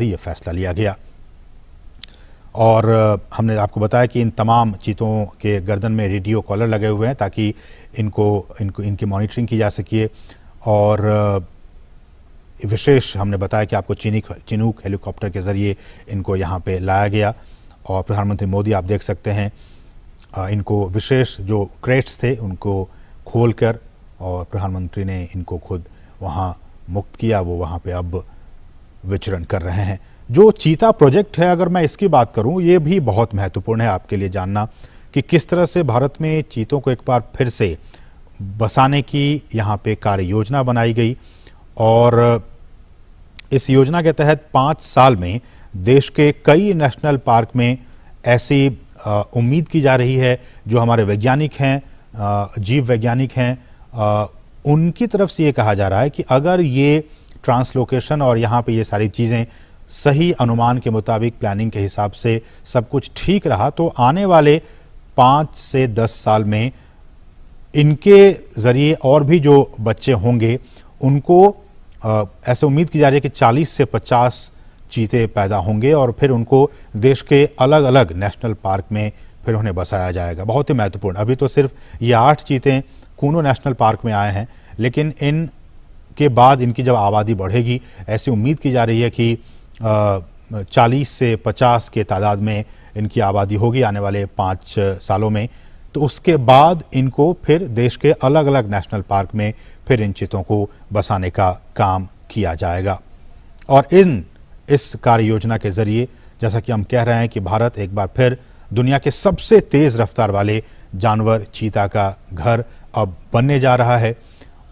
ये फैसला लिया गया। और हमने आपको बताया कि इन तमाम चीतों के गर्दन में रेडियो कॉलर लगे हुए हैं ताकि इनकी मॉनिटरिंग की जा सके। और विशेष हमने बताया कि आपको चिनूक हेलीकॉप्टर के ज़रिए इनको यहाँ पे लाया गया। और प्रधानमंत्री मोदी आप देख सकते हैं इनको विशेष जो क्रेट्स थे उनको खोलकर और प्रधानमंत्री ने इनको खुद वहाँ मुक्त किया। वो वहाँ पे अब विचरण कर रहे हैं। जो चीता प्रोजेक्ट है, अगर मैं इसकी बात करूं, ये भी बहुत महत्वपूर्ण है आपके लिए जानना कि किस तरह से भारत में चीतों को एक बार फिर से बसाने की यहाँ पे कार्य योजना बनाई गई। और इस योजना के तहत 5 साल में देश के कई नेशनल पार्क में ऐसी उम्मीद की जा रही है, जो हमारे वैज्ञानिक हैं, जीव वैज्ञानिक हैं, उनकी तरफ से ये कहा जा रहा है कि अगर ये ट्रांसलोकेशन और यहाँ पे ये सारी चीज़ें सही अनुमान के मुताबिक प्लानिंग के हिसाब से सब कुछ ठीक रहा तो आने वाले 5 से 10 साल में इनके ज़रिए और भी जो बच्चे होंगे उनको ऐसे उम्मीद की जा रही है कि 40 से 50 चीते पैदा होंगे और फिर उनको देश के अलग अलग नेशनल पार्क में फिर उन्हें बसाया जाएगा। बहुत ही महत्वपूर्ण। अभी तो सिर्फ ये 8 चीते कूनो नेशनल पार्क में आए हैं, लेकिन इन के बाद इनकी जब आबादी बढ़ेगी, ऐसी उम्मीद की जा रही है कि 40 से 50 के तादाद में इनकी आबादी होगी आने वाले 5 सालों में। तो उसके बाद इनको फिर देश के अलग अलग नेशनल पार्क में फिर इन चीतों को बसाने का काम किया जाएगा। और इस कार्य योजना के ज़रिए जैसा कि हम कह रहे हैं कि भारत एक बार फिर दुनिया के सबसे तेज़ रफ्तार वाले जानवर चीता का घर अब बनने जा रहा है।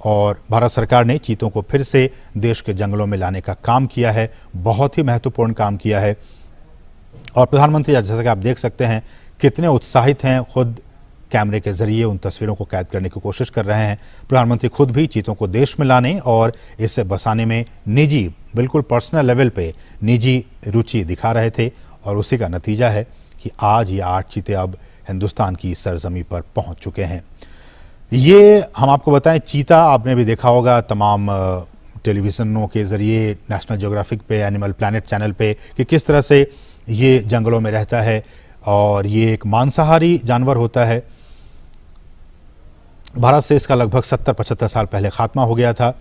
और भारत सरकार ने चीतों को फिर से देश के जंगलों में लाने का काम किया है, बहुत ही महत्वपूर्ण काम किया है। और प्रधानमंत्री जैसा कि आप देख सकते हैं कितने उत्साहित हैं, खुद कैमरे के ज़रिए उन तस्वीरों को कैद करने की कोशिश कर रहे हैं। प्रधानमंत्री खुद भी चीतों को देश में लाने और इसे बसाने में निजी, बिल्कुल पर्सनल लेवल पे निजी रुचि दिखा रहे थे। और उसी का नतीजा है कि आज ये 8 चीते अब हिंदुस्तान की सरजमी पर पहुंच चुके हैं। ये हम आपको बताएं, चीता आपने भी देखा होगा तमाम टेलीविज़नों के ज़रिए, नेशनल ज्योग्राफिक पे, एनिमल प्लैनेट चैनल पे, कि किस तरह से ये जंगलों में रहता है। और ये एक मांसाहारी जानवर होता है। भारत से इसका लगभग 70-75 साल पहले खात्मा हो गया था।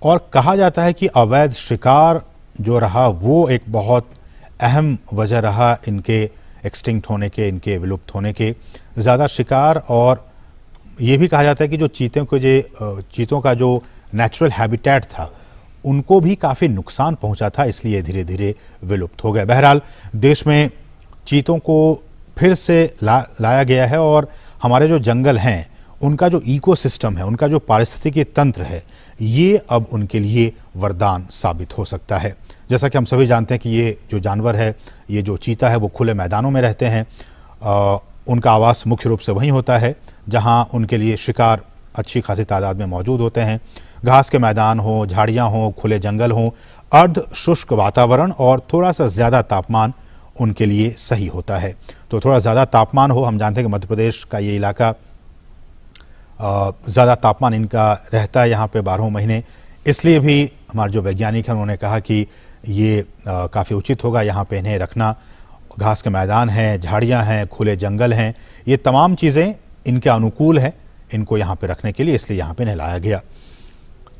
और कहा जाता है कि अवैध शिकार जो रहा वो एक बहुत अहम वजह रहा इनके एक्सटिंक्ट होने के, इनके विलुप्त होने के। ज़्यादा शिकार, और ये भी कहा जाता है कि जो चीतों का जो नेचुरल हैबिटेट था उनको भी काफ़ी नुकसान पहुंचा था, इसलिए धीरे धीरे विलुप्त हो गए। बहरहाल देश में चीतों को फिर से लाया गया है और हमारे जो जंगल हैं उनका जो इकोसिस्टम है, उनका जो पारिस्थितिकी तंत्र है, ये अब उनके लिए वरदान साबित हो सकता है। जैसा कि हम सभी जानते हैं कि ये जो जानवर है, ये जो चीता है, वो खुले मैदानों में रहते हैं। उनका आवास मुख्य रूप से वहीं होता है जहां उनके लिए शिकार अच्छी खासी तादाद में मौजूद होते हैं। घास के मैदान हो, झाड़ियां हो, खुले जंगल हो, अर्ध शुष्क वातावरण और थोड़ा सा ज़्यादा तापमान उनके लिए सही होता है। तो थोड़ा ज़्यादा तापमान हो, हम जानते हैं कि मध्य प्रदेश का ये इलाका ज़्यादा तापमान इनका रहता है यहाँ पे 12 महीने। इसलिए भी हमारे जो वैज्ञानिक हैं उन्होंने कहा कि ये काफ़ी उचित होगा यहाँ पे इन्हें रखना। घास के मैदान हैं, झाड़ियाँ हैं, खुले जंगल हैं, ये तमाम चीज़ें इनके अनुकूल हैं इनको यहाँ पे रखने के लिए, इसलिए यहाँ पे इन्हें लाया गया।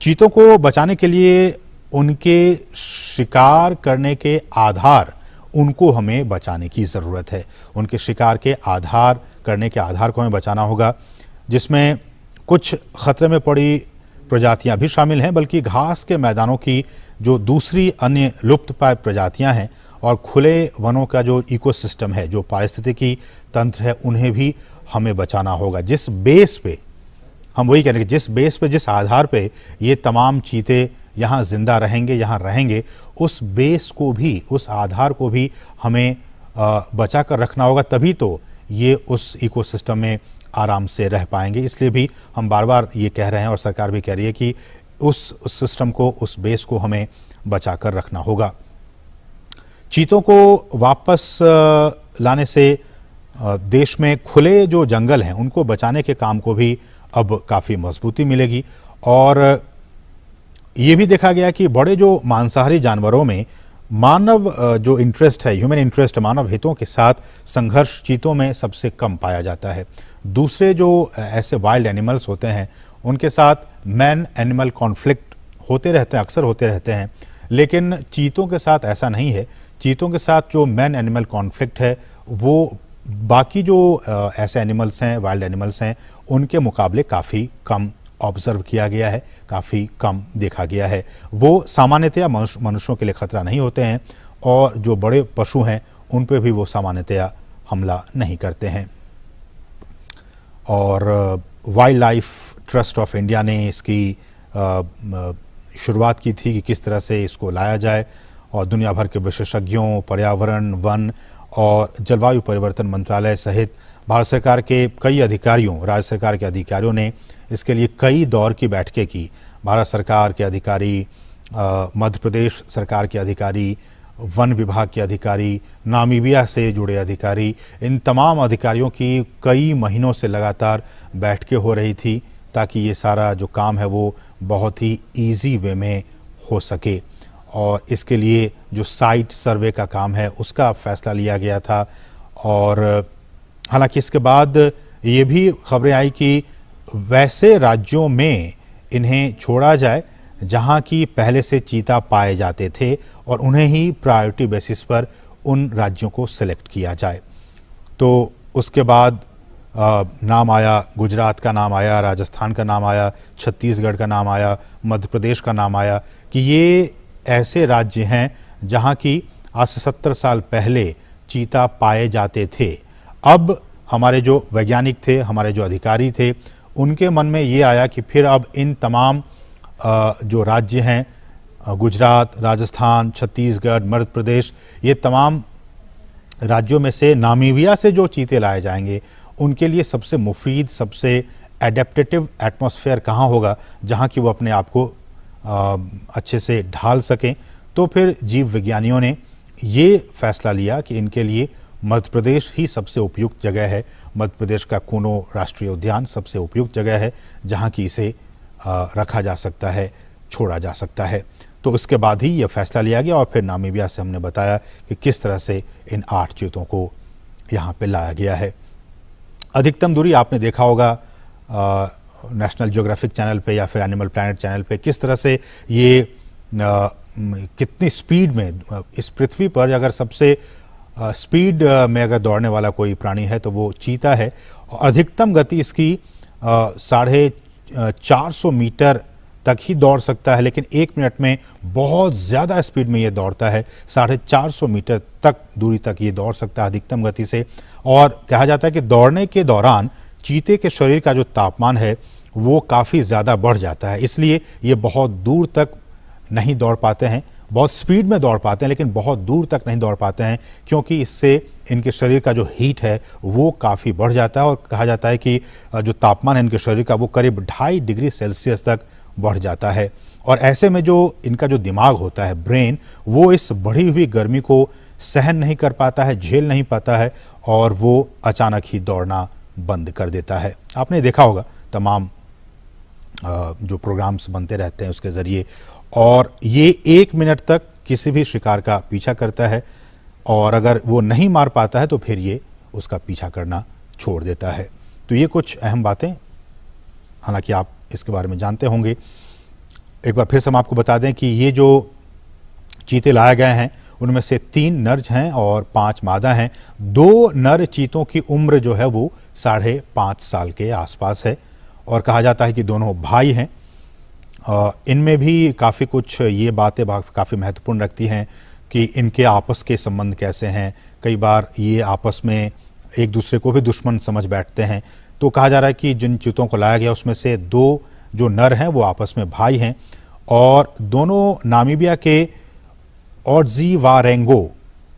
चीतों को बचाने के लिए उनके शिकार करने के आधार, उनको हमें बचाने की ज़रूरत है। उनके शिकार के आधार करने के आधार को हमें बचाना होगा, जिसमें कुछ खतरे में पड़ी प्रजातियां भी शामिल हैं, बल्कि घास के मैदानों की जो दूसरी अन्य लुप्त प्राय प्रजातियां हैं और खुले वनों का जो इकोसिस्टम है, जो पारिस्थितिकी तंत्र है, उन्हें भी हमें बचाना होगा। जिस बेस पे हम वही कह रहे हैं कि जिस बेस पे, जिस आधार पे ये तमाम चीते यहाँ जिंदा रहेंगे, यहाँ रहेंगे, उस बेस को भी, उस आधार को भी हमें बचा कर रखना होगा, तभी तो ये उस इकोसिस्टम में आराम से रह पाएंगे। इसलिए भी हम बार बार ये कह रहे हैं और सरकार भी कह रही है कि उस सिस्टम को, उस बेस को हमें बचा कर रखना होगा। चीतों को वापस लाने से देश में खुले जो जंगल हैं उनको बचाने के काम को भी अब काफ़ी मजबूती मिलेगी। और ये भी देखा गया कि बड़े जो मांसाहारी जानवरों में मानव जो इंटरेस्ट है, ह्यूमन इंटरेस्ट, मानव हितों के साथ संघर्ष चीतों में सबसे कम पाया जाता है। दूसरे जो ऐसे वाइल्ड एनिमल्स होते हैं उनके साथ मैन एनिमल कॉन्फ्लिक्ट होते रहते हैं, अक्सर होते रहते हैं, लेकिन चीतों के साथ ऐसा नहीं है। चीतों के साथ जो मैन एनिमल कॉन्फ्लिक्ट है वो बाकी जो ऐसे एनिमल्स हैं, वाइल्ड एनिमल्स हैं, उनके मुकाबले काफ़ी कम ऑब्जर्व किया गया है, काफ़ी कम देखा गया है। वो सामान्यतया मनुष्यों के लिए खतरा नहीं होते हैं और जो बड़े पशु हैं उन पे भी वो सामान्यतया हमला नहीं करते हैं। और wild life trust of India ने इसकी शुरुआत की थी कि किस तरह से इसको लाया जाए, और दुनिया भर के विशेषज्ञों, पर्यावरण, वन और जलवायु परिवर्तन मंत्रालय सहित भारत सरकार के कई अधिकारियों, राज्य सरकार के अधिकारियों ने इसके लिए कई दौर की बैठकें की। भारत सरकार के अधिकारी, मध्य प्रदेश सरकार के अधिकारी, वन विभाग के अधिकारी, नामीबिया से जुड़े अधिकारी, इन तमाम अधिकारियों की कई महीनों से लगातार बैठकें हो रही थी ताकि ये सारा जो काम है वो बहुत ही इजी वे में हो सके। और इसके लिए जो साइट सर्वे का काम है उसका फैसला लिया गया था। और हालांकि इसके बाद ये भी खबरें आई कि वैसे राज्यों में इन्हें छोड़ा जाए जहां की पहले से चीता पाए जाते थे और उन्हें ही प्रायोरिटी बेसिस पर उन राज्यों को सिलेक्ट किया जाए। तो उसके बाद नाम आया, गुजरात का नाम आया, राजस्थान का नाम आया, छत्तीसगढ़ का नाम आया, मध्य प्रदेश का नाम आया कि ये ऐसे राज्य हैं जहां की आज से 70 साल पहले चीता पाए जाते थे। अब हमारे जो वैज्ञानिक थे, हमारे जो अधिकारी थे, उनके मन में ये आया कि फिर अब इन तमाम जो राज्य हैं, गुजरात, राजस्थान, छत्तीसगढ़, मध्य प्रदेश, ये तमाम राज्यों में से नामीबिया से जो चीते लाए जाएंगे उनके लिए सबसे मुफीद, सबसे एडेप्टेटिव एटमॉस्फेयर कहाँ होगा जहाँ की वो अपने आप को अच्छे से ढाल सकें। तो फिर जीव विज्ञानियों ने ये फैसला लिया कि इनके लिए मध्य प्रदेश ही सबसे उपयुक्त जगह है। मध्य प्रदेश का कूनो राष्ट्रीय उद्यान सबसे उपयुक्त जगह है जहाँ की इसे रखा जा सकता है, छोड़ा जा सकता है। तो उसके बाद ही यह फैसला लिया गया और फिर नामीबिया से हमने बताया कि किस तरह से इन 8 चीतों को यहाँ पे लाया गया है। अधिकतम दूरी आपने देखा होगा नेशनल ज्योग्राफिक चैनल पे या फिर एनिमल प्लैनेट चैनल पे, किस तरह से ये कितनी स्पीड में इस पृथ्वी पर अगर सबसे स्पीड में अगर दौड़ने वाला कोई प्राणी है तो वो चीता है। और अधिकतम गति इसकी 450 मीटर तक ही दौड़ सकता है, लेकिन 1 मिनट में बहुत ज़्यादा स्पीड में ये दौड़ता है। 450 मीटर तक दूरी तक ये दौड़ सकता है अधिकतम गति से। और कहा जाता है कि दौड़ने के दौरान चीते के शरीर का जो तापमान है वो काफ़ी ज़्यादा बढ़ जाता है, इसलिए ये बहुत दूर तक नहीं दौड़ पाते हैं। बहुत स्पीड में दौड़ पाते हैं लेकिन बहुत दूर तक नहीं दौड़ पाते हैं, क्योंकि इससे इनके शरीर का जो हीट है वो काफ़ी बढ़ जाता है। और कहा जाता है कि जो तापमान है इनके शरीर का वो करीब 2.5 डिग्री सेल्सियस तक बढ़ जाता है। और ऐसे में जो इनका जो दिमाग होता है, ब्रेन, वो इस बढ़ी हुई गर्मी को सहन नहीं कर पाता है, झेल नहीं पाता है और वो अचानक ही दौड़ना बंद कर देता है। आपने देखा होगा तमाम जो प्रोग्राम्स बनते रहते हैं उसके ज़रिए, और ये 1 मिनट तक किसी भी शिकार का पीछा करता है और अगर वो नहीं मार पाता है तो फिर ये उसका पीछा करना छोड़ देता है। तो ये कुछ अहम बातें, हालांकि आप इसके बारे में जानते होंगे। एक बार फिर से हम आपको बता दें कि ये जो चीते लाए गए हैं उनमें से 3 नर हैं और 5 मादा हैं। 2 नर चीतों की उम्र जो है वो 5.5 साल के आसपास है और कहा जाता है कि दोनों भाई हैं। इनमें भी काफ़ी कुछ ये बातें काफ़ी महत्वपूर्ण रखती हैं कि इनके आपस के संबंध कैसे हैं। कई बार ये आपस में एक दूसरे को भी दुश्मन समझ बैठते हैं। तो कहा जा रहा है कि जिन चीतों को लाया गया उसमें से 2 जो नर हैं वो आपस में भाई हैं और दोनों नामीबिया के ओडजीवारेंगो,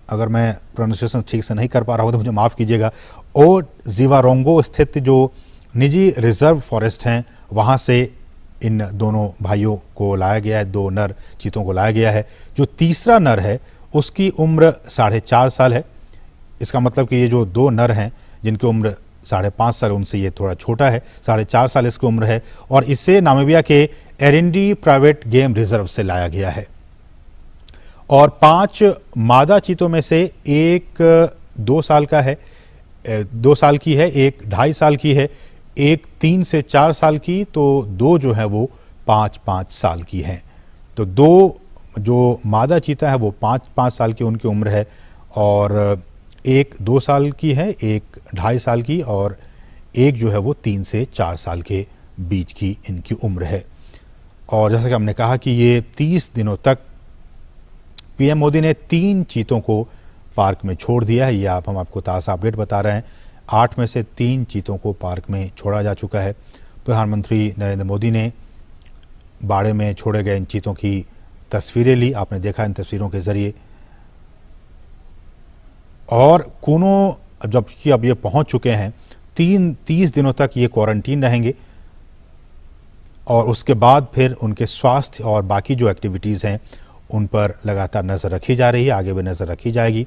अगर मैं प्रोनाउंसिएशन ठीक से नहीं कर पा रहा हूँ तो मुझे माफ़ कीजिएगा, ओडजीवारेंगो स्थित जो निजी रिजर्व फॉरेस्ट हैं वहाँ से इन दोनों भाइयों को लाया गया है, 2 नर चीतों को लाया गया है। जो तीसरा नर है उसकी उम्र 4.5 साल है। इसका मतलब कि ये जो 2 नर हैं जिनकी उम्र 5.5 साल, उनसे ये थोड़ा छोटा है, 4.5 साल इसकी उम्र है और इसे नामीबिया के एरिंडी प्राइवेट गेम रिजर्व से लाया गया है। और 5 मादा चीतों में से एक 2 साल का है, 2 साल की है, एक 2.5 साल की है, एक 3 से 4 साल की, तो 2 जो है वो 5-5 साल की हैं। तो 2 जो मादा चीता है वो 5-5 साल की उनकी उम्र है, और एक 2 साल की है, एक 2.5 साल की, और एक जो है वो 3 से 4 साल के बीच की इनकी उम्र है। और जैसा कि हमने कहा कि ये 30 दिनों तक पीएम मोदी ने 3 चीतों को पार्क में छोड़ दिया है। ये हम आपको ताज़ा अपडेट बता रहे हैं। 8 में से 3 चीतों को पार्क में छोड़ा जा चुका है। प्रधानमंत्री नरेंद्र मोदी ने बाड़े में छोड़े गए इन चीतों की तस्वीरें ली, आपने देखा इन तस्वीरों के ज़रिए। और कूनो जबकि अब ये पहुंच चुके हैं, 30 दिनों तक ये क्वारंटीन रहेंगे, और उसके बाद फिर उनके स्वास्थ्य और बाकी जो एक्टिविटीज़ हैं उन पर लगातार नज़र रखी जा रही है, आगे भी नज़र रखी जाएगी।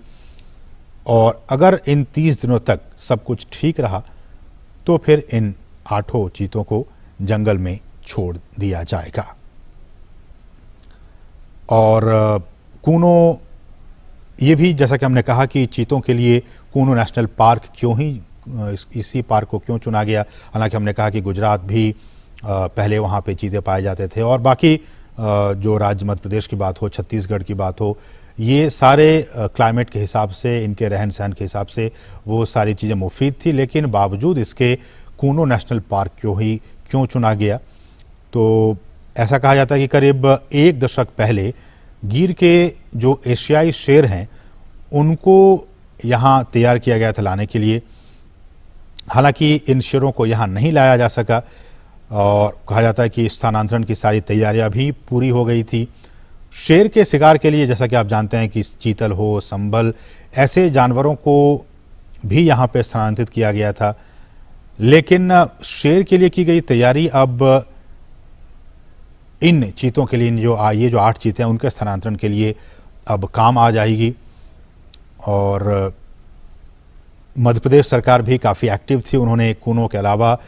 और अगर इन 30 दिनों तक सब कुछ ठीक रहा तो फिर इन 8 चीतों को जंगल में छोड़ दिया जाएगा। और कूनो ये भी, जैसा कि हमने कहा कि चीतों के लिए कूनो नेशनल पार्क क्यों ही इसी पार्क को क्यों चुना गया। हालांकि हमने कहा कि गुजरात भी पहले वहाँ पे चीते पाए जाते थे, और बाकी जो राज्य मध्य प्रदेश की बात हो, छत्तीसगढ़ की बात हो, ये सारे क्लाइमेट के हिसाब से, इनके रहन सहन के हिसाब से वो सारी चीज़ें मुफीद थी। लेकिन बावजूद इसके कूनो नेशनल पार्क क्यों चुना गया, तो ऐसा कहा जाता है कि करीब 1 दशक पहले गिर के जो एशियाई शेर हैं उनको यहाँ तैयार किया गया था लाने के लिए। हालांकि इन शेरों को यहाँ नहीं लाया जा सका, और कहा जाता है कि स्थानांतरण की सारी तैयारियां भी पूरी हो गई थी। शेर के शिकार के लिए, जैसा कि आप जानते हैं कि चीतल हो, संभल, ऐसे जानवरों को भी यहाँ पे स्थानांतरित किया गया था। लेकिन शेर के लिए की गई तैयारी अब इन चीतों के लिए, ये जो 8 चीते हैं उनके स्थानांतरण के लिए अब काम आ जाएगी। और मध्य प्रदेश सरकार भी काफ़ी एक्टिव थी, उन्होंने कूनो के अलावा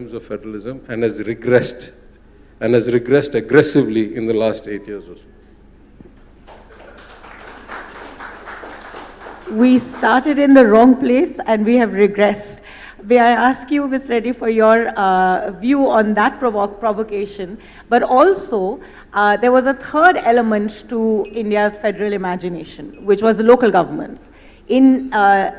of federalism and has regressed aggressively in the last 8 years or so. We started in the wrong place and we have regressed. May I ask you, Ms. Reddy, for your view on that provocation, but also there was a third element to India's federal imagination, which was the local governments. In our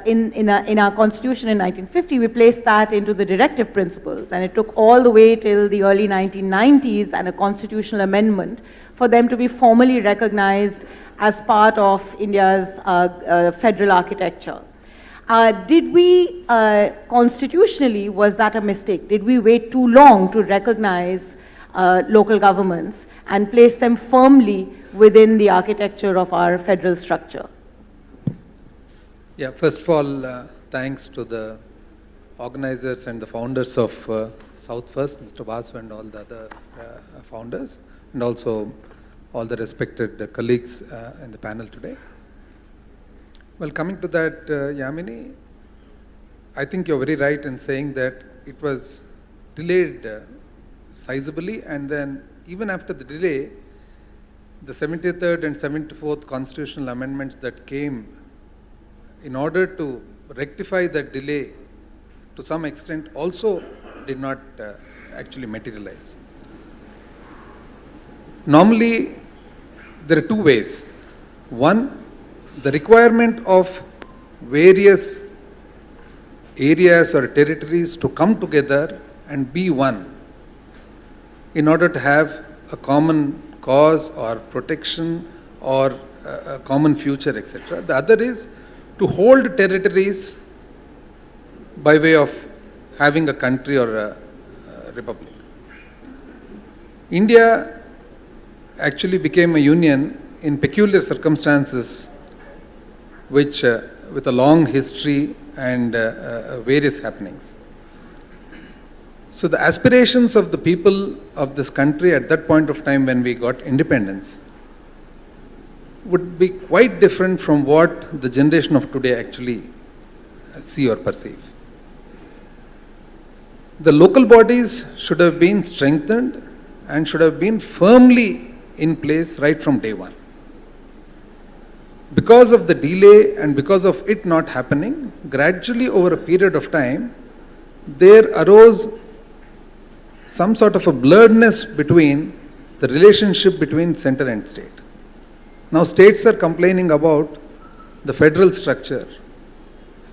constitution in 1950, we placed that into the directive principles, and it took all the way till the early 1990s and a constitutional amendment for them to be formally recognized as part of India's federal architecture. Did we, constitutionally, was that a mistake? Did we wait too long to recognize local governments and place them firmly within the architecture of our federal structure? Yeah, first of all, thanks to the organizers and the founders of South First, Mr. Basu and all the other founders, and also all the respected colleagues in the panel today. Well, coming to that, Yamini, I think you're very right in saying that it was delayed sizably, and then even after the delay, the 73rd and 74th constitutional amendments that came in order to rectify that delay to some extent also did not actually materialize. Normally, there are two ways. One, the requirement of various areas or territories to come together and be one in order to have a common cause or protection or a common future, etc. The other is to hold territories by way of having a country or a republic. India actually became a union in peculiar circumstances, which with a long history and various happenings. So the aspirations of the people of this country at that point of time when we got independence would be quite different from what the generation of today actually see or perceive. The local bodies should have been strengthened and should have been firmly in place right from day one. Because of the delay and because of it not happening, gradually over a period of time, there arose some sort of a blurredness between the relationship between center and state. Now states are complaining about the federal structure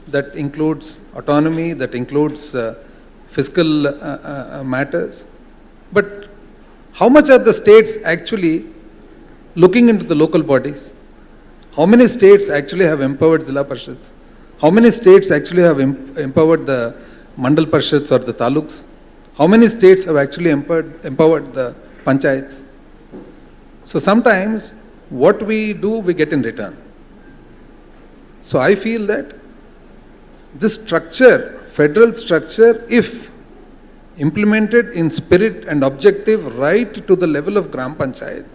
that includes autonomy, that includes fiscal matters. But how much are the states actually looking into the local bodies? How many states actually have empowered Zilla Parishads? How many states actually have empowered the Mandal Parishads or the Taluks? How many states have actually empowered the Panchayats? So sometimes what we do, we get in return. So I feel that this structure, federal structure, if implemented in spirit and objective right to the level of Gram Panchayat,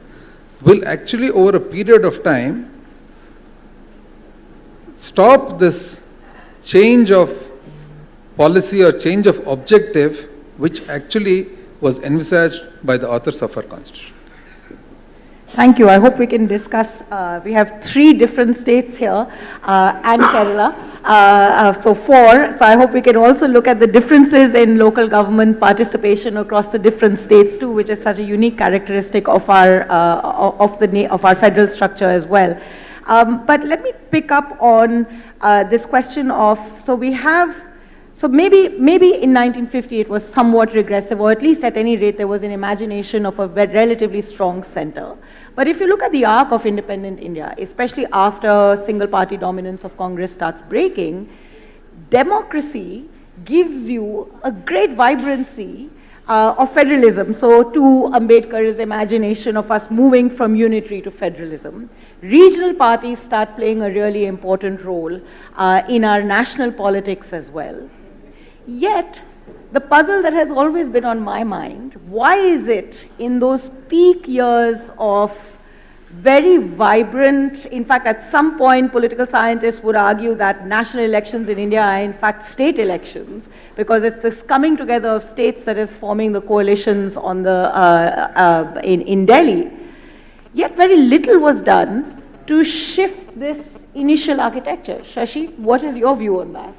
will actually over a period of time stop this change of policy or change of objective which actually was envisaged by the authors of our constitution. Thank you. I hope we can discuss. We have 3 different states here and Kerala. So 4. So I hope we can also look at the differences in local government participation across the different states too, which is such a unique characteristic of our federal structure as well. But let me pick up on this question of, so maybe in 1950 it was somewhat regressive, or at least at any rate there was an imagination of a relatively strong center. But if you look at the arc of independent India, especially after single party dominance of Congress starts breaking, democracy gives you a great vibrancy of federalism. So to Ambedkar's imagination of us moving from unitary to federalism, regional parties start playing a really important role in our national politics as well. Yet, the puzzle that has always been on my mind, why is it in those peak years of very vibrant. In fact, at some point, political scientists would argue that national elections in India are in fact state elections, because it's this coming together of states that is forming the coalitions on the, in Delhi. Yet very little was done to shift this initial architecture. Shashi, what is your view on that?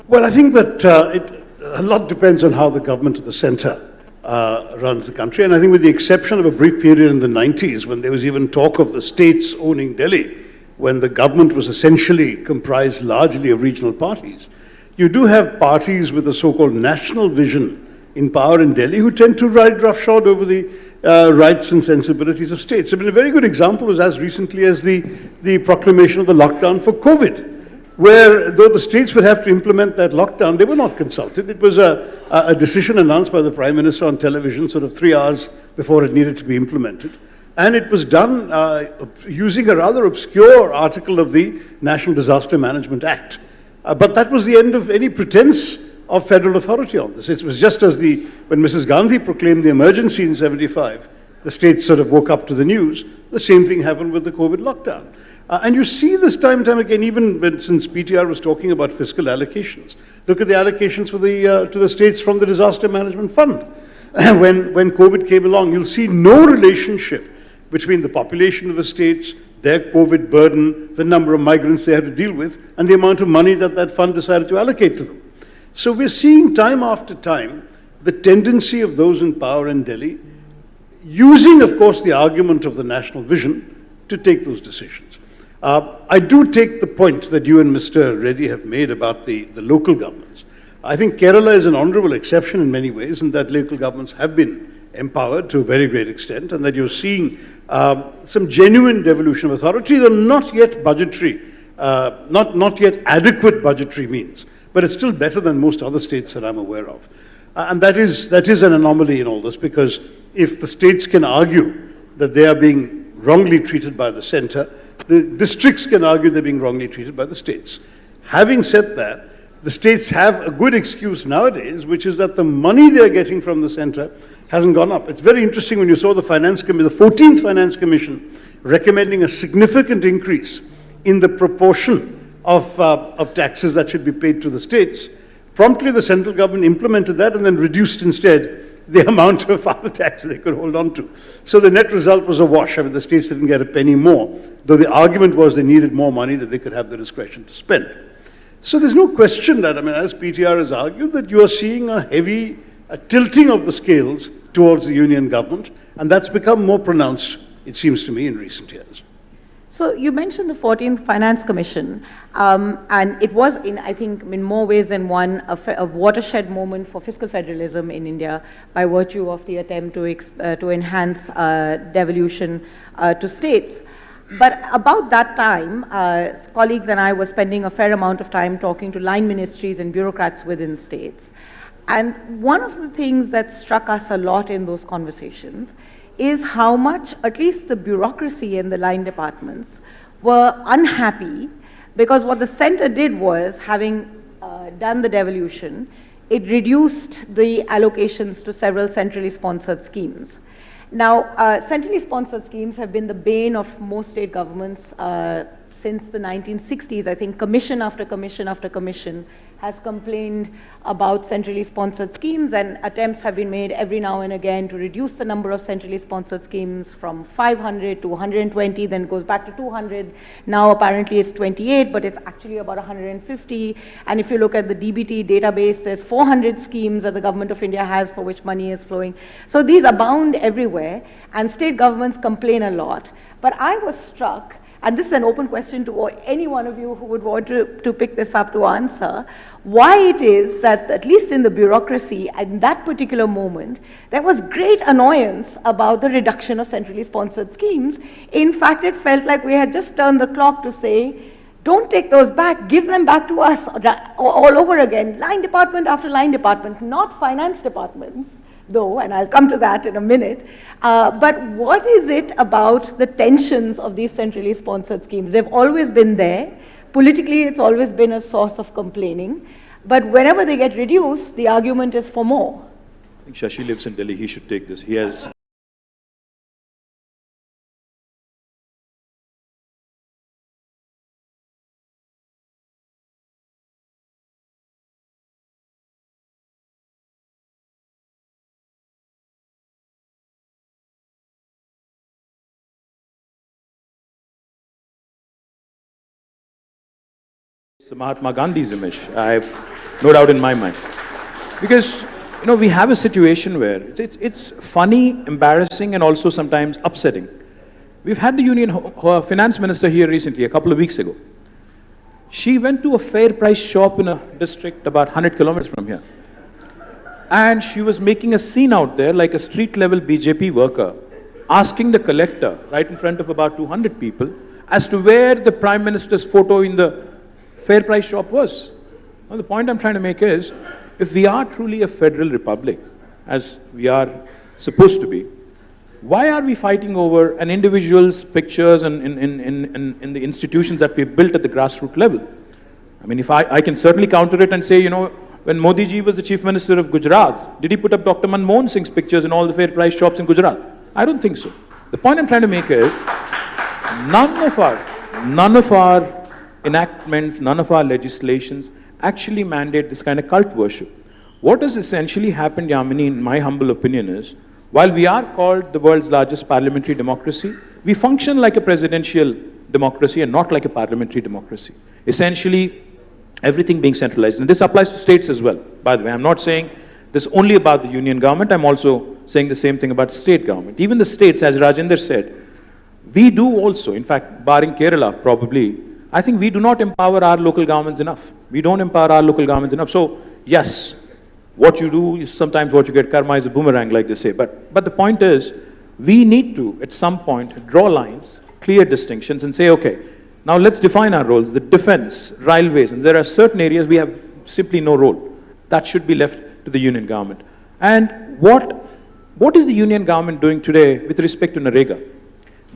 Well, I think that a lot depends on how the government of the centre runs the country. And I think with the exception of a brief period in the 90s when there was even talk of the states owning Delhi, when the government was essentially comprised largely of regional parties, you do have parties with a so-called national vision in power in Delhi who tend to ride roughshod over the rights and sensibilities of states. I mean, a very good example was as recently as the proclamation of the lockdown for COVID, where though the states would have to implement that lockdown, they were not consulted. It was a decision announced by the Prime Minister on television sort of 3 hours before it needed to be implemented. And it was done using a rather obscure article of the National Disaster Management Act. But that was the end of any pretense of federal authority on this. It was just as when Mrs. Gandhi proclaimed the emergency in 75, the states sort of woke up to the news. The same thing happened with the COVID lockdown. And you see this time and time again, even since PTR was talking about fiscal allocations. Look at the allocations for to the states from the Disaster Management Fund. When COVID came along, you'll see no relationship between the population of the states, their COVID burden, the number of migrants they had to deal with, and the amount of money that that fund decided to allocate to them. So we're seeing time after time the tendency of those in power in Delhi, using, of course, the argument of the national vision to take those decisions. I do take the point that you and Mr. Reddy have made about the local governments. I think Kerala is an honorable exception in many ways, in that local governments have been empowered to a very great extent, and that you're seeing some genuine devolution of authority, though not yet budgetary, not yet adequate budgetary means. But it's still better than most other states that I'm aware of. And that is an anomaly in all this, because if the states can argue that they are being wrongly treated by the centre, the districts can argue they're being wrongly treated by the states. Having said that, the states have a good excuse nowadays, which is that the money they're getting from the centre hasn't gone up. It's very interesting when you saw the 14th Finance Commission recommending a significant increase in the proportion of taxes that should be paid to the states. Promptly the central government implemented that and then reduced instead the amount of other tax they could hold on to. So the net result was a wash. I mean, the states didn't get a penny more, though the argument was they needed more money that they could have the discretion to spend. So there's no question that, I mean, as PTR has argued, that you are seeing a heavy tilting of the scales towards the union government, and that's become more pronounced, it seems to me, in recent years. So you mentioned the 14th Finance Commission, and it was, I think, in more ways than one, a watershed moment for fiscal federalism in India by virtue of the attempt to enhance devolution to states. But about that time, colleagues and I were spending a fair amount of time talking to line ministries and bureaucrats within states. And one of the things that struck us a lot in those conversations is how much, at least the bureaucracy and the line departments, were unhappy, because what the center did was, having done the devolution, it reduced the allocations to several centrally sponsored schemes. Now, centrally sponsored schemes have been the bane of most state governments since the 1960s. I think commission after commission after commission has complained about centrally sponsored schemes, and attempts have been made every now and again to reduce the number of centrally sponsored schemes from 500 to 120, then goes back to 200. Now apparently it's 28, but it's actually about 150. And if you look at the DBT database, there's 400 schemes that the government of India has for which money is flowing. So these abound everywhere, and state governments complain a lot. But I was struck, and this is an open question to any one of you who would want to pick this up to answer, why it is that, at least in the bureaucracy, in that particular moment, there was great annoyance about the reduction of centrally sponsored schemes. In fact, it felt like we had just turned the clock to say, don't take those back, give them back to us all over again, line department after line department, not finance departments, though, and I'll come to that in a minute. But what is it about the tensions of these centrally sponsored schemes? They've always been there. Politically, it's always been a source of complaining. But whenever they get reduced, the argument is for more. I think Shashi lives in Delhi. He should take this. He has Mahatma Gandhi's image. I have no doubt in my mind. Because, we have a situation where it's funny, embarrassing, and also sometimes upsetting. We've had the Union Finance Minister here recently, a couple of weeks ago. She went to a fair price shop in a district about 100 kilometers from here. And she was making a scene out there like a street level BJP worker, asking the collector right in front of about 200 people as to where the Prime Minister's photo in the fair price shop was. Now, the point I'm trying to make is, if we are truly a federal republic, as we are supposed to be, why are we fighting over an individual's pictures and in the institutions that we've built at the grassroots level? I mean, if I can certainly counter it and say, when Modi ji was the Chief Minister of Gujarat, did he put up Dr. Manmohan Singh's pictures in all the fair price shops in Gujarat? I don't think so. The point I'm trying to make is, none of our enactments, none of our legislations actually mandate this kind of cult worship. What has essentially happened, Yamini, in my humble opinion is, while we are called the world's largest parliamentary democracy, we function like a presidential democracy and not like a parliamentary democracy. Essentially, everything being centralized. And this applies to states as well, by the way. I'm not saying this only about the union government. I'm also saying the same thing about state government. Even the states, as Rajendra said, we do also, in fact, barring Kerala probably, I think we do not empower our local governments enough. We don't empower our local governments enough. So, yes, what you do is sometimes what you get. Karma is a boomerang, like they say. But the point is, we need to, at some point, draw lines, clear distinctions, and say, okay, now let's define our roles. The defense, railways, and there are certain areas we have simply no role. That should be left to the union government. And what is the union government doing today with respect to NREGA?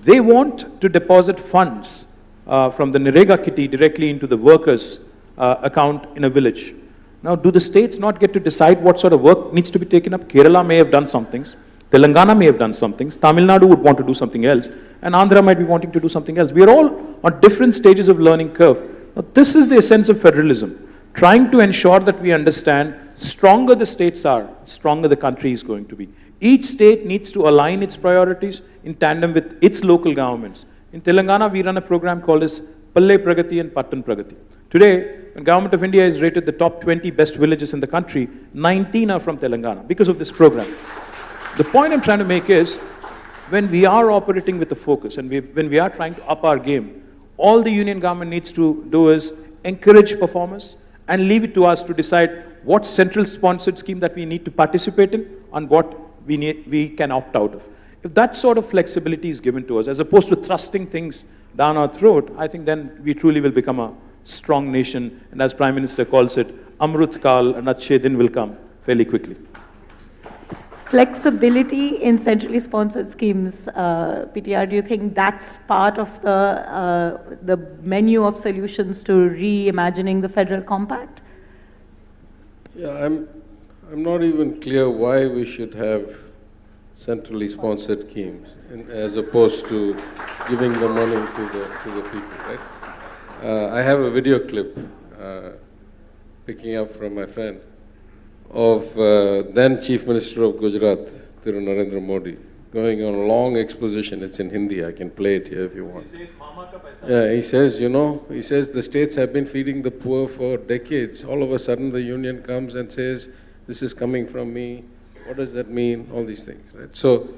They want to deposit funds from the NREGA kitty directly into the workers' account in a village. Now, do the states not get to decide what sort of work needs to be taken up? Kerala may have done some things, Telangana may have done some things, Tamil Nadu would want to do something else, and Andhra might be wanting to do something else. We are all on different stages of learning curve. Now, this is the essence of federalism, trying to ensure that we understand stronger the states are, stronger the country is going to be. Each state needs to align its priorities in tandem with its local governments. In Telangana, we run a program called as Palle Pragati and Pattan Pragati. Today, when Government of India is rated the top 20 best villages in the country, 19 are from Telangana because of this program. The point I'm trying to make is, when we are operating with a focus and when we are trying to up our game, all the union government needs to do is encourage performance and leave it to us to decide what central sponsored scheme that we need to participate in and what we can opt out of. If that sort of flexibility is given to us, as opposed to thrusting things down our throat, I think then we truly will become a strong nation, and as Prime Minister calls it, Amrut Kal and Achhe Din will come fairly quickly. Flexibility in centrally sponsored schemes, PTR, do you think that's part of the menu of solutions to reimagining the federal compact? Yeah, I'm not even clear why we should have centrally sponsored schemes as opposed to giving the money to the people, right? I have a video clip picking up from my friend of then Chief Minister of Gujarat, Thiru Narendra Modi, going on a long exposition. It's in Hindi. I can play it here if you want. He says, Mama ka paisa. Yeah, he says, the states have been feeding the poor for decades. All of a sudden, the union comes and says, this is coming from me. What does that mean? All these things, right? So,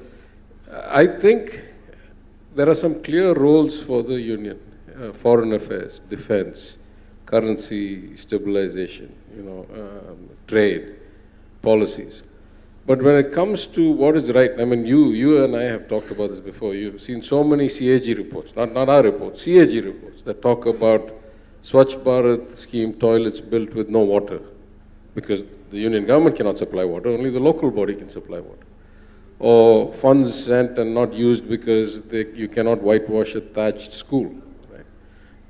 I think there are some clear roles for the union. Foreign affairs, defense, currency stabilization, trade, policies. But when it comes to what is right, I mean, you and I have talked about this before. You've seen so many CAG reports, not our reports, CAG reports that talk about Swachh Bharat scheme toilets built with no water because the union government cannot supply water, only the local body can supply water. Or funds sent and not used because you cannot whitewash a thatched school.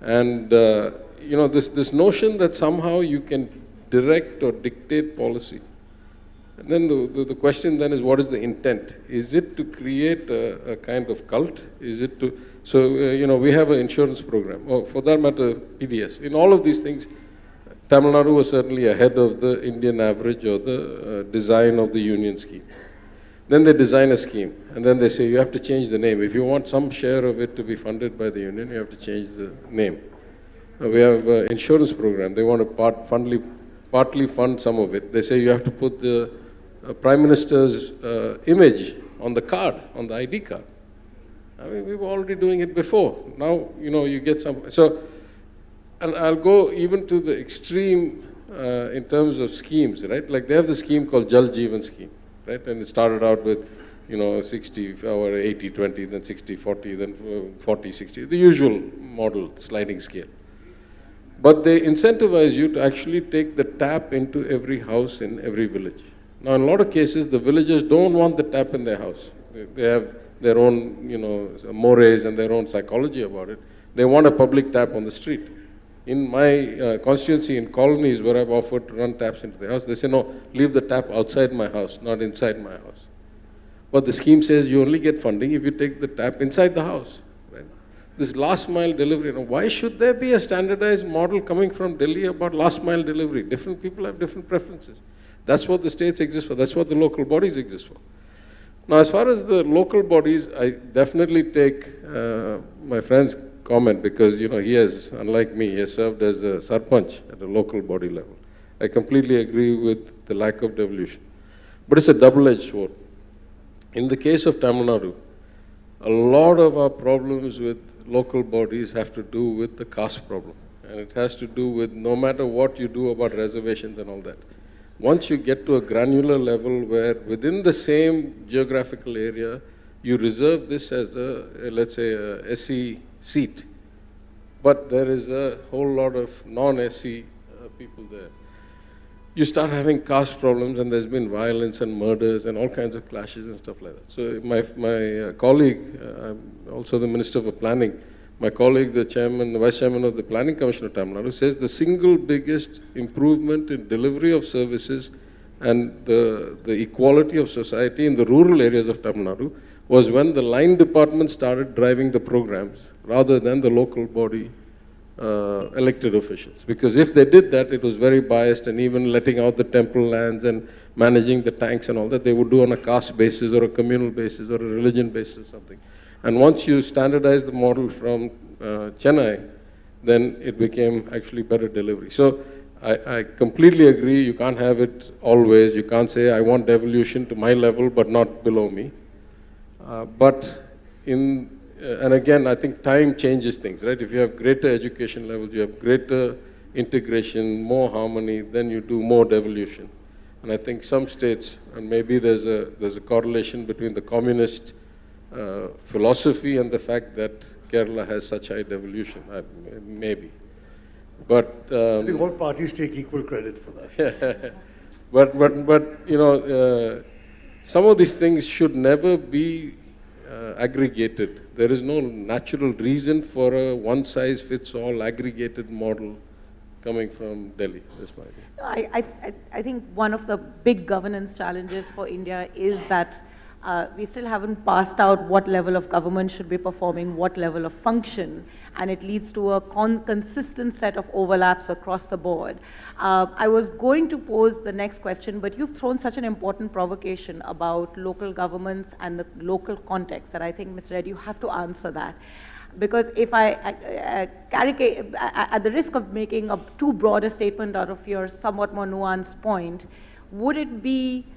And, this notion that somehow you can direct or dictate policy. And then the question then is, what is the intent? Is it to create a kind of cult? Is it to, we have an insurance program, or for that matter, PDS. In all of these things, Tamil Nadu was certainly ahead of the Indian average or the design of the union scheme. Then they design a scheme, and then they say, you have to change the name. If you want some share of it to be funded by the union, you have to change the name. we have an insurance program. They want to partly fund some of it. They say you have to put the Prime Minister's image on the card, on the ID card. I mean, we were already doing it before. Now, you get some. So, and I'll go even to the extreme in terms of schemes, right? Like they have the scheme called Jal Jeevan scheme, right? And it started out with, 60 or 80-20, then 60-40, then 40-60, the usual model, sliding scale. But they incentivize you to actually take the tap into every house in every village. Now, in a lot of cases, the villagers don't want the tap in their house. They have their own, mores and their own psychology about it. They want a public tap on the street. In my constituency, in colonies where I've offered to run taps into the house, they say, no, leave the tap outside my house, not inside my house. But the scheme says you only get funding if you take the tap inside the house. Right? This last mile delivery, why should there be a standardized model coming from Delhi about last mile delivery? Different people have different preferences. That's what the states exist for. That's what the local bodies exist for. Now, as far as the local bodies, I definitely take my friend's comment because, he has, unlike me, he has served as a sarpanch at a local body level. I completely agree with the lack of devolution. But it's a double-edged sword. In the case of Tamil Nadu, a lot of our problems with local bodies have to do with the caste problem. And it has to do with no matter what you do about reservations and all that. Once you get to a granular level where within the same geographical area, you reserve this as let's say, a SC seat, but there is a whole lot of non-SC people there. You start having caste problems, and there's been violence and murders and all kinds of clashes and stuff like that. So my colleague, I'm also the Minister for Planning, my colleague, the Vice Chairman of the Planning Commission of Tamil Nadu, says the single biggest improvement in delivery of services and the equality of society in the rural areas of Tamil Nadu was when the line department started driving the programs rather than the local body elected officials. Because if they did that, it was very biased, and even letting out the temple lands and managing the tanks and all that, they would do on a caste basis or a communal basis or a religion basis or something. And once you standardize the model from Chennai, then it became actually better delivery. So I completely agree, you can't have it always. You can't say, I want devolution to my level, but not below me. And again, I think time changes things, right? If you have greater education levels, you have greater integration, more harmony, then you do more devolution. And I think some states, and maybe there's a correlation between the communist philosophy and the fact that Kerala has such high devolution, maybe. But I think all parties take equal credit for that. but some of these things should never be aggregated. There is no natural reason for a one-size-fits-all aggregated model coming from Delhi. That's my idea. I think one of the big governance challenges for India is that we still haven't passed out what level of government should be performing what level of function, and it leads to a consistent set of overlaps across the board. I was going to pose the next question, but you've thrown such an important provocation about local governments and the local context that I think, Mr. Reddy, you have to answer that. Because if I at the risk of making a too broad a statement out of your somewhat more nuanced point, would it be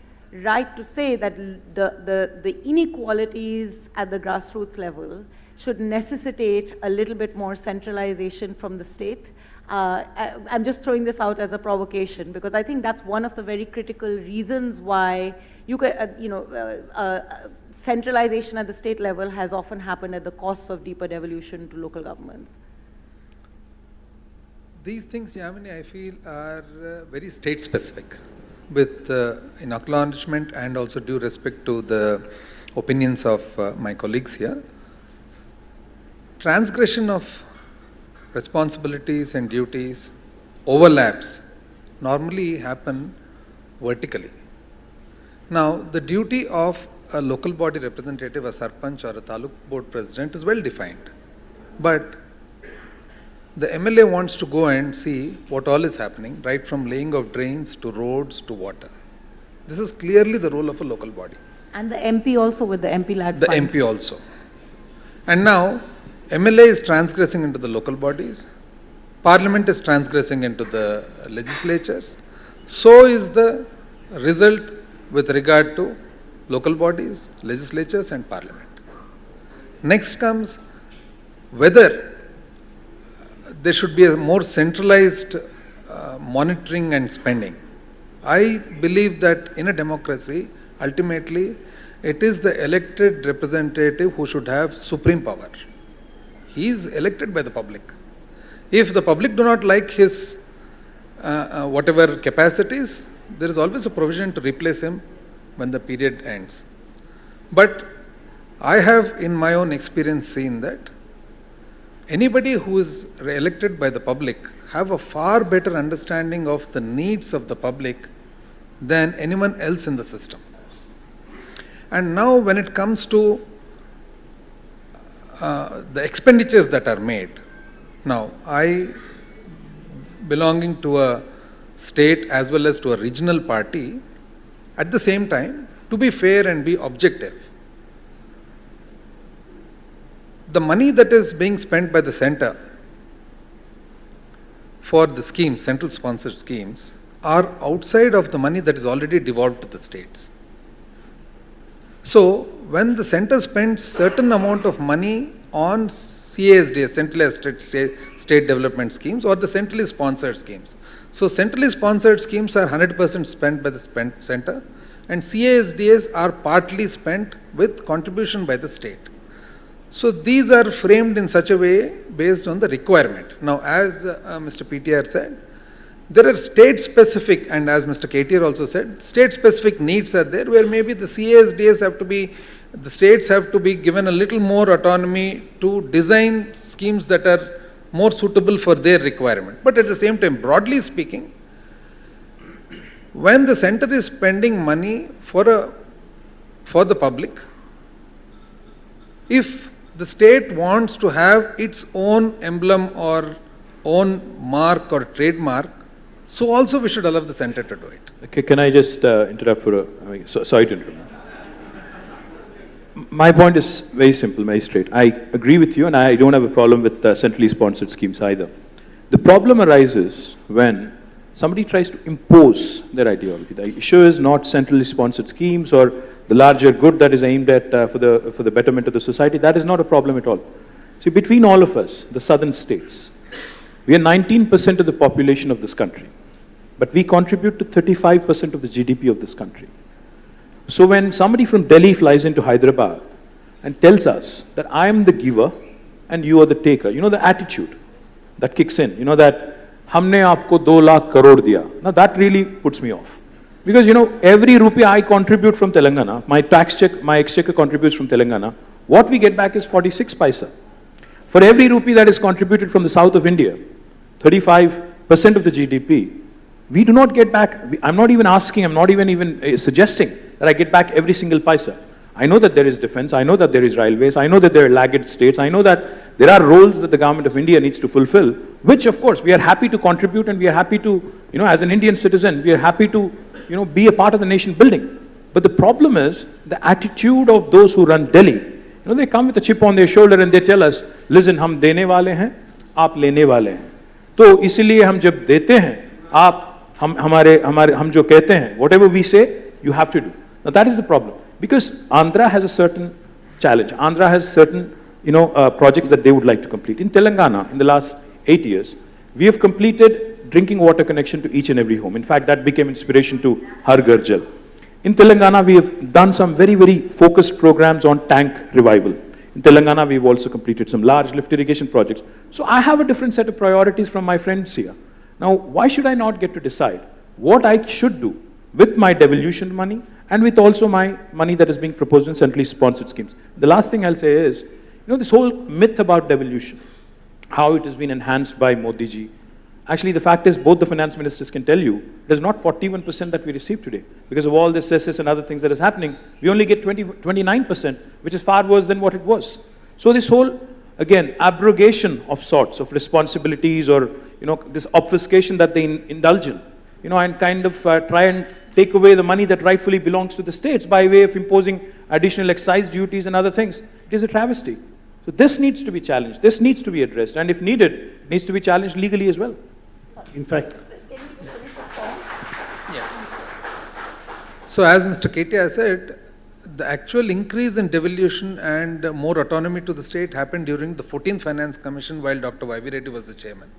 right to say that the inequalities at the grassroots level should necessitate a little bit more centralization from the state? I'm just throwing this out as a provocation because I think that's one of the very critical reasons why you could, centralization at the state level has often happened at the cost of deeper devolution to local governments. These things, Yamini, I feel are very state specific. With in acknowledgement and also due respect to the opinions of my colleagues here, transgression of responsibilities and duties, overlaps normally happen vertically. Now, the duty of a local body representative, a sarpanch or a taluk board president is well defined, but the MLA wants to go and see what all is happening, right from laying of drains to roads to water. This is clearly the role of a local body. And the MP also with the MP-led The fund. MP also. And now, MLA is transgressing into the local bodies. Parliament is transgressing into the legislatures. So is the result with regard to local bodies, legislatures and Parliament. Next comes whether there should be a more centralized monitoring and spending. I believe that in a democracy, ultimately, it is the elected representative who should have supreme power. He is elected by the public. If the public do not like his whatever capacities, there is always a provision to replace him when the period ends. But I have in my own experience seen that anybody who is elected by the public have a far better understanding of the needs of the public than anyone else in the system. And now when it comes to the expenditures that are made, now I belonging to a state as well as to a regional party, at the same time, to be fair and be objective, the money that is being spent by the center for the schemes, central sponsored schemes, are outside of the money that is already devolved to the states. So, when the center spends certain amount of money on CASDS, centralized state development schemes, or the centrally sponsored schemes. So, centrally sponsored schemes are 100% spent by the center, and CASDS are partly spent with contribution by the state. So, these are framed in such a way based on the requirement. Now, as Mr. PTR said, there are state-specific, and as Mr. KTR also said, state-specific needs are there where maybe the CASDS have to be, the states have to be given a little more autonomy to design schemes that are more suitable for their requirement. But at the same time, broadly speaking, when the center is spending money for the public, if the state wants to have its own emblem or own mark or trademark, so also we should allow the center to do it. Okay, can I just interrupt for a, sorry to interrupt. My point is very simple, very straight. I agree with you and I don't have a problem with centrally sponsored schemes either. The problem arises when somebody tries to impose their ideology. The issue is not centrally sponsored schemes or the larger good that is aimed at for the betterment of the society. That is not a problem at all. See, between all of us, the southern states, we are 19% of the population of this country, but we contribute to 35% of the GDP of this country. So when somebody from Delhi flies into Hyderabad and tells us that I am the giver and you are the taker, you know the attitude that kicks in, you know that हमने आपको 2 लाख करोड़ दिया. Now that really puts me off. Because you know, every rupee I contribute from Telangana, my tax check, my exchequer contributes from Telangana, what we get back is 46 paisa. For every rupee that is contributed from the south of India, 35% of the GDP, we do not get back. I'm not even asking, I'm not even suggesting that I get back every single paisa. I know that there is defense, I know that there is railways, I know that there are laggard states, I know that there are roles that the government of India needs to fulfill, which of course we are happy to contribute and we are happy to, you know, as an Indian citizen, we are happy to, you know, be a part of the nation building. But the problem is the attitude of those who run Delhi. You know, they come with a chip on their shoulder and they tell us, listen, हम देने वाले हैं, आप लेने वाले हैं. तो इसीलिए हम जब देते हैं, आप हम जो कहते हैं, whatever we say, you have to do. Now that is the problem. Because Andhra has a certain challenge. Andhra has certain, you know, projects that they would like to complete. In Telangana, in the last 8 years, we have completed drinking water connection to each and every home. In fact, that became inspiration to Har Ghar Jal. In Telangana, we have done some very, very focused programs on tank revival. In Telangana, we've also completed some large lift irrigation projects. So I have a different set of priorities from my friends here. Now, why should I not get to decide what I should do with my devolution money and with also my money that is being proposed in centrally sponsored schemes? The last thing I'll say is, you know, this whole myth about devolution, how it has been enhanced by Modi ji. Actually, the fact is, both the finance ministers can tell you, it is not 41% that we receive today. Because of all this cess and other things that is happening, we only get 29%, which is far worse than what it was. So this whole, again, abrogation of sorts of responsibilities or, you know, this obfuscation that they indulge in, you know, and kind of try and take away the money that rightfully belongs to the states by way of imposing additional excise duties and other things. It is a travesty. So this needs to be challenged, this needs to be addressed, and if needed, needs to be challenged legally as well. In fact, So as Mr. Ketia said, the actual increase in devolution and more autonomy to the state happened during the 14th Finance Commission while Dr. Y.V. Reddy was the chairman.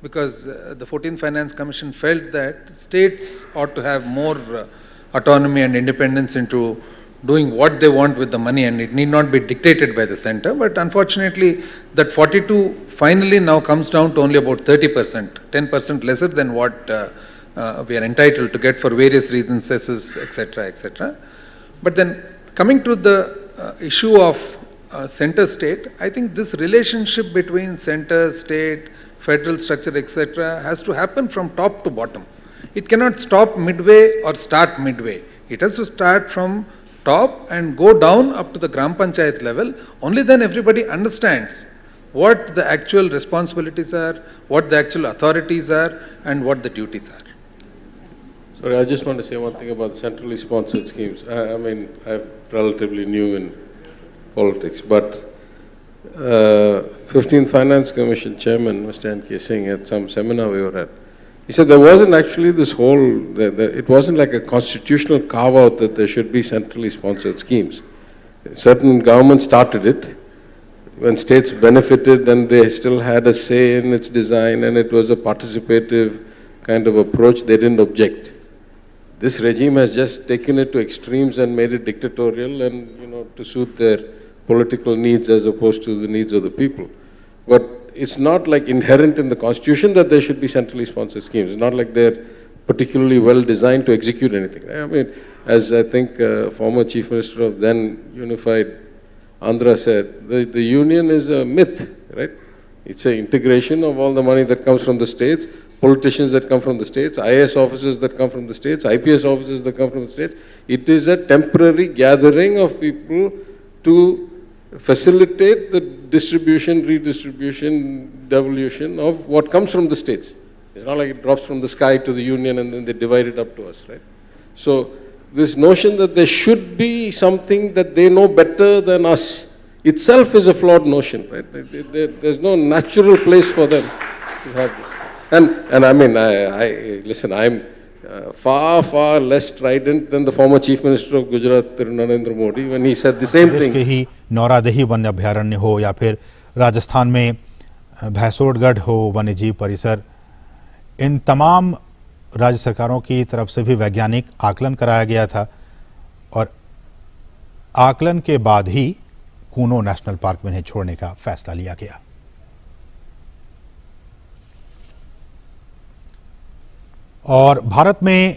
Because the 14th Finance Commission felt that states ought to have more autonomy and independence into doing what they want with the money, and it need not be dictated by the center. But unfortunately, that 42 finally now comes down to only about 30%, 10% lesser than what we are entitled to get for various reasons, cesses, etc., etc. But then coming to the issue of center-state, I think this relationship between center, state, federal structure, etc., has to happen from top to bottom. It cannot stop midway or start midway. It has to start from top and go down up to the Gram Panchayat level. Only then everybody understands what the actual responsibilities are, what the actual authorities are, and what the duties are. Sorry, I just want to say one thing about the centrally sponsored schemes. I mean, I'm relatively new in politics, but 15th Finance Commission Chairman, Mr. N.K. Singh, at some seminar we were at, he said there wasn't actually this whole, it wasn't like a constitutional carve-out that there should be centrally sponsored schemes. Certain governments started it when states benefited and they still had a say in its design, and it was a participative kind of approach. They didn't object. This regime has just taken it to extremes and made it dictatorial and, to suit their political needs as opposed to the needs of the people. But it's not like inherent in the constitution that there should be centrally sponsored schemes. It's not like they're particularly well designed to execute anything. I mean, as I think former Chief Minister of then unified Andhra said, the union is a myth, right? It's an integration of all the money that comes from the states, politicians that come from the states, IAS officers that come from the states, IPS officers that come from the states. It is a temporary gathering of people to facilitate the distribution, redistribution, devolution of what comes from the states. It's not like it drops from the sky to the union and then they divide it up to us, right? So this notion that there should be something that they know better than us itself is a flawed notion, right? There's no natural place for them to have this. And I mean, listen, I'm far, far less strident than the former Chief Minister of Gujarat, Narendra Modi, when he said the same देश thing. के ही नौरादेही वन्य अभ्यारण्य हो या फिर राजस्थान में भैंसोड़गढ़ हो वन्यजीव परिसर, इन तमाम राज्य सरकारों की तरफ से भी वैज्ञानिक आकलन कराया गया था और आकलन के बाद ही कूनो नेशनल पार्क में इन्हें छोड़ने का फैसला लिया गया। और भारत में